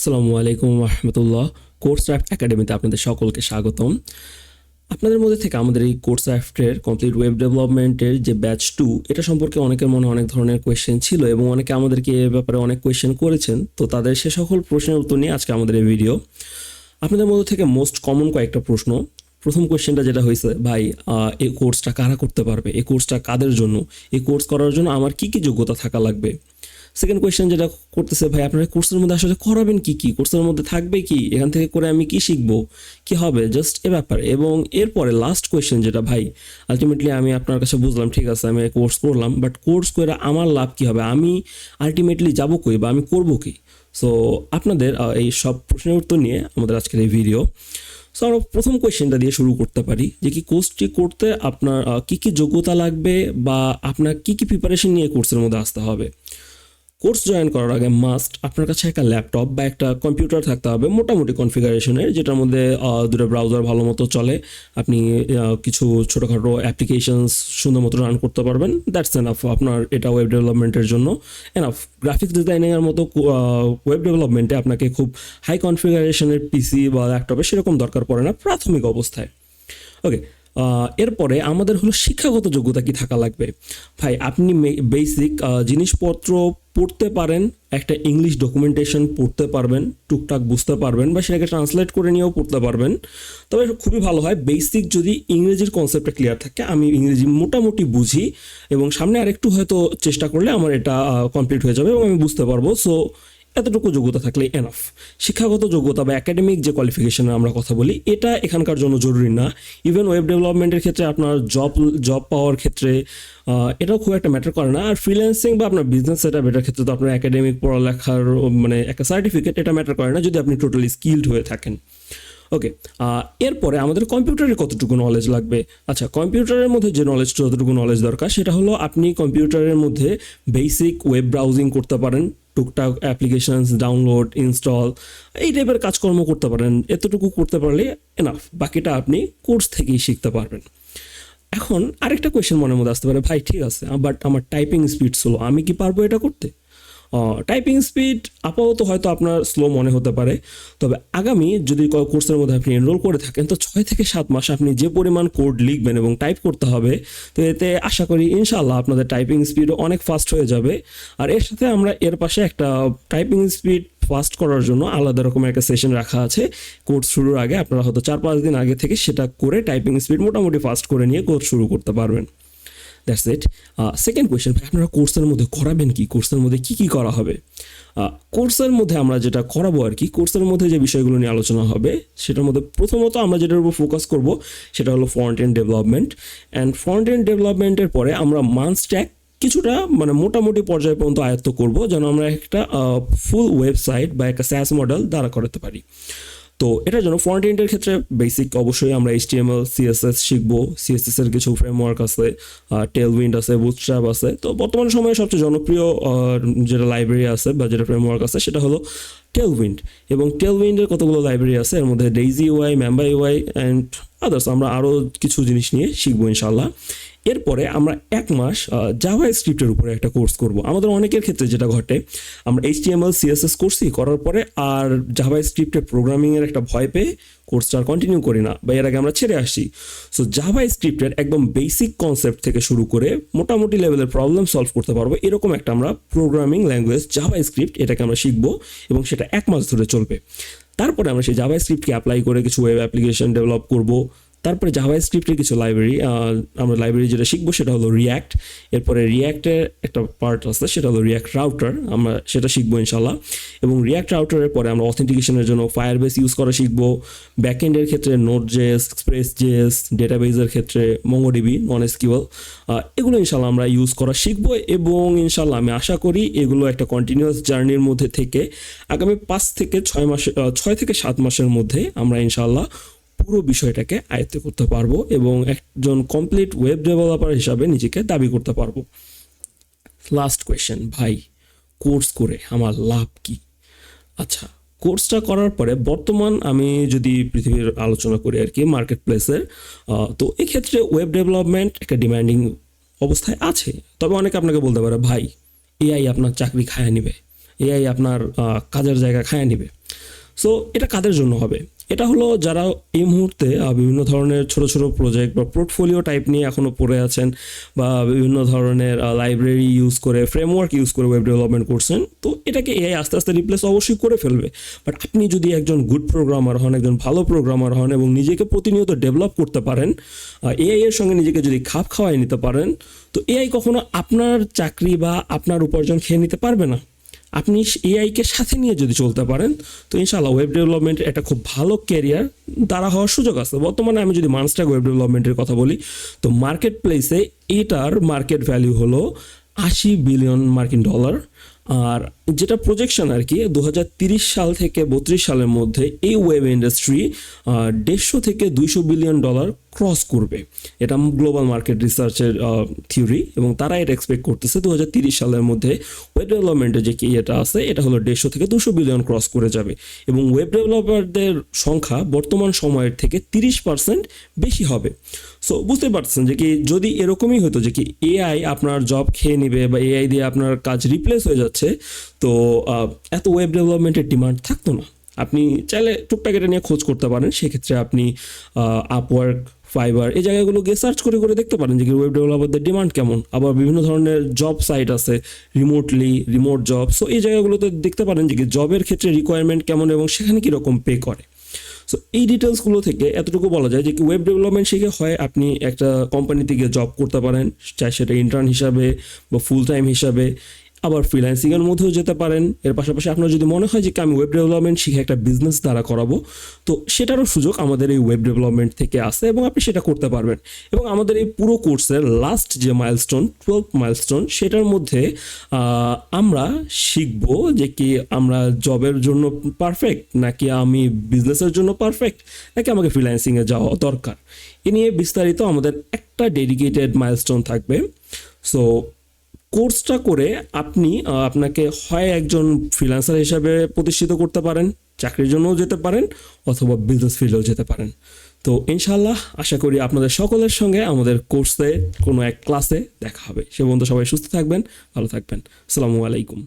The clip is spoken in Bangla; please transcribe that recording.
আসসালামু আলাইকুম রহমতুল্লাহ। কোর্সক্রাফট একাডেমিতে আপনাদের সকলকে স্বাগতম। আপনাদের মধ্যে থেকে আমাদের এই কোর্সক্রাফটের কমপ্লিট ওয়েব ডেভেলপমেন্টের যে ব্যাচ 2, এটা সম্পর্কে অনেকের মনে অনেক ধরনের কোয়েশ্চেন ছিল এবং অনেকে আমাদেরকে এ ব্যাপারে অনেক কোয়েশ্চেন করেছেন। তো তাদের সে সকল প্রশ্নের উত্তর নিয়ে আজকে আমাদের এই ভিডিও। আপনাদের মধ্যে থেকে মোস্ট কমন কয়েকটা প্রশ্ন। প্রথম কোয়েশ্চেনটা যেটা হয়েছে, ভাই এই কোর্সটা কারা করতে পারবে, এই কোর্সটা কাদের জন্য, এই কোর্স করার জন্য আমার কি কি যোগ্যতা থাকা লাগবে। সেকেন্ড কোয়েশ্চেন যেটা করতেছে, ভাই আপনারা কোর্সের মধ্যে আসলে করাবেন কি কি, কোর্সের মধ্যে থাকবে কি, এখান থেকে করে আমি কি শিখবো, কি হবে, জাস্ট এ ব্যাপারে। এবং এরপরে লাস্ট কোয়েশ্চেন যেটা, ভাই আলটিমেটলি আমি আপনার কাছে বুঝলাম ঠিক আছে আমি কোর্স করলাম, বাট কোর্স করে আমার লাভ কি হবে, আমি আলটিমেটলি যাবো কই বা আমি করবো কি। সো আপনাদের এই সব প্রশ্নের উত্তর নিয়ে আমাদের আজকের এই ভিডিও। সো আমরা প্রথম কোয়েশ্চেনটা দিয়ে শুরু করতে পারি যে কি কোর্সটি করতে আপনার কি কি যোগ্যতা লাগবে বা আপনার কি কি প্রিপারেশন নিয়ে কোর্সের মধ্যে আসতে হবে। কোর্স জয়েন করার আগে মাস্ট আপনার কাছে একটা ল্যাপটপ বা একটা কম্পিউটার থাকতে হবে মোটামুটি কনফিগারেশনের, যেটার মধ্যে দুটো ব্রাউজার ভালো মতো চলে, আপনি কিছু ছোটোখাটো অ্যাপ্লিকেশনস সুন্দর মতো রান করতে পারবেন। দ্যাটস এনাফ আপনার এটা ওয়েব ডেভেলপমেন্টের জন্য এনাফ। গ্রাফিক্স ডিজাইনিংয়ের মতো ওয়েব ডেভেলপমেন্টে আপনাকে খুব হাই কনফিগারেশনের পিসি বা ল্যাপটপে সেরকম দরকার পড়ে না প্রাথমিক অবস্থায়। ওকে, এরপরে আমাদের হলো শিক্ষাগত যোগ্যতা কি থাকা লাগবে। ভাই আপনি বেসিক জিনিসপত্র পড়তে পারেন, একটা ইংলিশ ডকুমেন্টেশন পড়তে পারবেন, টুকটাক বুঝতে পারবেন বা সেটাকে ট্রান্সলেট করে নিয়েও পড়তে পারবেন। তবে খুবই ভালো হয় বেসিক যদি ইংরেজির কনসেপ্টটা ক্লিয়ার থাকে। আমি ইংরেজি মোটামুটি বুঝি এবং সামনে আরেকটু হয়তো চেষ্টা করলে আমার এটা কমপ্লিট হয়ে যাবে এবং আমি বুঝতে পারবো। সো এতটুকু যোগ্যতা থাকলে এনাফ। শিক্ষাগত যোগ্যতা বা একাডেমিক যে কোয়ালিফিকেশনের আমরা কথা বলি, এটা এখানকার জন্য জরুরি না। ইভেন ওয়েব ডেভেলপমেন্টের ক্ষেত্রে আপনার জব পাওয়ার ক্ষেত্রে এটাও খুব একটা ম্যাটার করে না। আর ফ্রিল্যান্সিং বা আপনার বিজনেস সেটআপ এটার ক্ষেত্রে তো আপনার একাডেমিক পড়ালেখার মানে একটা সার্টিফিকেট এটা ম্যাটার করে না যদি আপনি টোটালি স্কিলড হয়ে থাকেন। ওকে, এরপরে আমাদের কম্পিউটারের কতটুকু নলেজ লাগবে। আচ্ছা, কম্পিউটারের মধ্যে যে যতটুকু নলেজ দরকার সেটা হলো আপনি কম্পিউটারের মধ্যে বেসিক ওয়েব ব্রাউজিং করতে পারেন, টুকটাক অ্যাপ্লিকেশনস ডাউনলোড ইনস্টল এই টাইপের কাজকর্ম করতে পারেন। এতটুকু করতে পারলে এনাফ, বাকিটা আপনি কোর্স থেকেই শিখতে পারবেন। এখন আরেকটা কোয়েশ্চেন মনের মধ্যে আসতে পারে, ভাই ঠিক আছে বাট আমার টাইপিং স্পিড স্লো, আমি কি পারবো এটা করতে। টাইপিং স্পিড আপাতত হয়তো আপনার স্লো মনে হতে পারে, তবে আগামী যদি কোর্সের মধ্যে আপনি এনরোল করে থাকেন তো 6 থেকে 7 মাস আপনি যে পরিমাণ কোড লিখবেন এবং টাইপ করতে হবে, তো এতে আশা করি ইনশাল্লাহ আপনাদের টাইপিং স্পিডও অনেক ফাস্ট হয়ে যাবে। আর এর সাথে আমরা এর পাশে একটা টাইপিং স্পিড ফাস্ট করার জন্য আলাদা রকমের একটা সেশন রাখা আছে কোর্স শুরুর আগে। আপনারা হয়তো 4-5 দিন আগে থেকে সেটা করে টাইপিং স্পিড মোটামুটি ফাস্ট করে নিয়ে কোর্স শুরু করতে পারবেন। That's it. সেকেন্ড কোয়েশ্চেন, ভাই আপনারা কোর্সের মধ্যে করাবেন কি, কোর্সের মধ্যে কি কি করা হবে। কোর্সের মধ্যে আমরা যেটা করাবো আর কি, কোর্সের মধ্যে যে বিষয়গুলো নিয়ে আলোচনা হবে সেটার মধ্যে প্রথমত আমরা যেটার উপর ফোকাস করব সেটা হলো front end development. And front end ডেভেলপমেন্টের পরে আমরা মান স্ট্যাক কিছুটা মানে মোটামুটি পর্যায় পর্যন্ত আয়ত্ত করব যেন আমরা একটা ফুল ওয়েবসাইট বা একটা স্যাস মডেল দাঁড়া করাতে পারি। তো এটার জন্য ফ্রন্ট এন্ডের ক্ষেত্রে বেসিক অবশ্যই আমরা HTML CSS শিখবো। CSS এর কিছু ফ্রেমওয়ার্ক আছে, টেলউইন্ড আছে, বুটস্ট্র্যাপ আছে। তো বর্তমান সময়ে সবচেয়ে জনপ্রিয় যেটা লাইব্রেরি আছে বা যেটা ফ্রেমওয়ার্ক আছে সেটা হলো টেলউইন্ড। এবং টেলউইন্ডের কতগুলো লাইব্রেরি আছে, এর মধ্যে daisy UI, ম্যাম্বা UI and others. আমরা আরও কিছু জিনিস নিয়ে শিখবো ইনশাল্লাহ। এরপরে আমরা 1 মাস জাভা স্ক্রিপ্টের উপরে একটা কোর্স করব। আমাদের অনেকের ক্ষেত্রে যেটা ঘটে, আমরা HTML CSS করছি, করার পরে আর জাভা স্ক্রিপ্টের প্রোগ্রামিংয়ের একটা ভয় পেয়ে কোর্সটা আর কন্টিনিউ করি না বা এর আগে আমরা ছেড়ে আসছি। সো জাভা স্ক্রিপ্টের একদম বেসিক কনসেপ্ট থেকে শুরু করে মোটামুটি লেভেলের প্রবলেম সলভ করতে পারবো এরকম একটা আমরা প্রোগ্রামিং ল্যাঙ্গুয়েজ জাভা স্ক্রিপ্ট এটাকে আমরা শিখবো এবং সেটা 1 মাস ধরে চলবে। তারপরে আমরা সেই জাভা স্ক্রিপ্টকে অ্যাপ্লাই করে কিছু ওয়েব অ্যাপ্লিকেশন ডেভেলপ করবো। তারপরে জাভা স্ক্রিপ্টের কিছু লাইব্রেরি, আমরা লাইব্রেরি যেটা শিখবো সেটা হলো রিয়্যাক্ট। এরপরে রিয়্যাক্টের একটা পার্ট আছে সেটা হলো রিয়্যাক্ট রাউটার, আমরা সেটা শিখবো ইনশাল্লাহ। এবং রিয়্যাক্ট রাউটারের পরে আমরা অথেন্টিকেশনের জন্য ফায়ারবেস ইউজ করা শিখবো। ব্যাকএন্ডের ক্ষেত্রে Node.js, Express.js, ডেটাবেজের ক্ষেত্রে MongoDB, NoSQL, এগুলো ইনশাল্লাহ আমরা ইউজ করা শিখবো। এবং ইনশাল্লাহ আমি আশা করি এগুলো একটা কন্টিনিউয়াস জার্নির মধ্যে থেকে আগামী 6 থেকে 7 মাসের মধ্যে আমরা ইনশাল্লাহ পুরো বিষয়টাকে আয়ত্ত করতে পারবো এবং একজন কমপ্লিট ওয়েব ডেভেলপার হিসাবে নিজেকে দাবি করতে পারবো। লাস্ট কোয়েশ্চেন, ভাই কোর্স করে আমার লাভ কি। আচ্ছা, কোর্সটা করার পরে বর্তমান আমি যদি পৃথিবীর আলোচনা করি আর কি মার্কেট প্লেসের, তো এক্ষেত্রে ওয়েব ডেভেলপমেন্ট একটা ডিমান্ডিং অবস্থায় আছে। তবে অনেকে আপনাকে বলতে পারে, ভাই AI আপনার চাকরি খায়া নিবে, AI আপনার কাজের জায়গা খায়া নিবে। সো এটা কাদের জন্য হবে? এটা হলো যারা এই মুহূর্তে বিভিন্ন ধরনের ছোট ছোট প্রজেক্ট বা পোর্টফোলিও টাইপ নিয়ে এখনও পড়ে আছেন, বা বিভিন্ন ধরনের লাইব্রেরি ইউজ করে, ফ্রেমওয়ার্ক ইউজ করে ওয়েব ডেভেলপমেন্ট করছেন। তো এটাকে এআই আস্তে আস্তে রিপ্লেস অবশ্যই করে ফেলবে। বাট আপনি যদি একজন গুড প্রোগ্রামার হন, একজন ভালো প্রোগ্রামার হন এবং নিজেকে প্রতিনিয়ত ডেভেলপ করতে পারেন, এআই এর সঙ্গে নিজেকে যদি খাপ খাওয়াই নিতে পারেন, তো এআই কখনো আপনার চাকরি বা আপনার উপার্জন খেয়ে নিতে পারবে না। আপনি এআইকে সাথে নিয়ে যদি চলতে পারেন, তো ইনশাআল্লাহ ওয়েব ডেভেলপমেন্টের একটা খুব ভালো ক্যারিয়ার দ্বারা হওয়ার সুযোগ আছে। বর্তমানে আমি যদি মানস্ট্যাক ওয়েব ডেভেলপমেন্টের কথা বলি, তো মার্কেট প্লেসে এটার মার্কেট ভ্যালু হলো $80 বিলিয়ন। আর যেটা প্রজেকশন আর কি, 2030 সাল থেকে 32 সালের মধ্যে এই ওয়েব ইন্ডাস্ট্রি 150 থেকে $200 বিলিয়ন ক্রস করবে। এটা গ্লোবাল মার্কেট রিসার্চের থিওরি, এবং তারা এটা এক্সপেক্ট করতেছে 2030 সালের মধ্যে ওয়েব ডেভেলপমেন্টের যে এটা আছে, এটা হলো 150 থেকে 200 বিলিয়ন ক্রস করে যাবে। এবং ওয়েব ডেভেলপারদের সংখ্যা বর্তমান সময়ের থেকে 30% বেশি হবে। সো বুঝতে পারছেন যে কি, যদি এরকমই হতো যে কি এআই আপনার জব খেয়ে নেবে বা এআই দিয়ে আপনার কাজ রিপ্লেস হয়ে যাচ্ছে, তো এত ওয়েব ডেভেলপমেন্টের ডিমান্ড থাকতো না। আপনি চাইলে টুকটাক এটা নিয়ে খোঁজ করতে পারেন। সেক্ষেত্রে আপনি আপওয়ার্ক, ফাইবার এই জায়গাগুলো গিয়ে সার্চ করে করে দেখতে পারেন যে ওয়েব ডেভেলপারদের ডিমান্ড কেমন। আবার বিভিন্ন ধরনের জব সাইট আছে, রিমোট জব। সো এই জায়গাগুলোতে দেখতে পারেন যে জবের ক্ষেত্রে রিকোয়ারমেন্ট কেমন এবং সেখানে কীরকম পে করে। সো এই ডিটেলসগুলো থেকে এতটুকু বলা যায় যে কি ওয়েব ডেভেলপমেন্ট শিখে হয় আপনি একটা কোম্পানিতে গিয়ে জব করতে পারেন, চাই সেটা ইন্টার্ন হিসাবে বা ফুল টাইম হিসাবে, আবার ফ্রিল্যান্সিংয়ের মধ্যেও যেতে পারেন। এর পাশাপাশি আপনার যদি মনে হয় যে আমি ওয়েব ডেভেলপমেন্ট শিখে একটা বিজনেস দ্বারা করাবো, তো সেটারও সুযোগ আমাদের এই ওয়েব ডেভেলপমেন্ট থেকে আসে এবং আপনি সেটা করতে পারবেন। এবং আমাদের এই পুরো কোর্সের লাস্ট যে মাইলস্টোন, 12th মাইলস্টোন, সেটার মধ্যে আমরা শিখব যে কি আমরা জবের জন্য পারফেক্ট, নাকি আমি বিজনেসের জন্য পারফেক্ট, নাকি আমাকে ফ্রিল্যান্সিংয়ে যাওয়া দরকার। এ নিয়ে বিস্তারিত আমাদের একটা ডেডিকেটেড মাইলস্টোন থাকবে। সো কোর্সটা করে আপনি আপনাকে হয় একজন ফ্রিল্যান্সার হিসাবে প্রতিষ্ঠিত করতে পারেন, চাকরির জন্যও যেতে পারেন, অথবা বিজনেস ফিল্ডেও যেতে পারেন। তো ইনশাআল্লাহ আশা করি আপনাদের সকলের সঙ্গে আমাদের কোর্সে কোনো এক ক্লাসে দেখা হবে। সে পর্যন্ত সবাই সুস্থ থাকবেন, ভালো থাকবেন। আসসালামু আলাইকুম।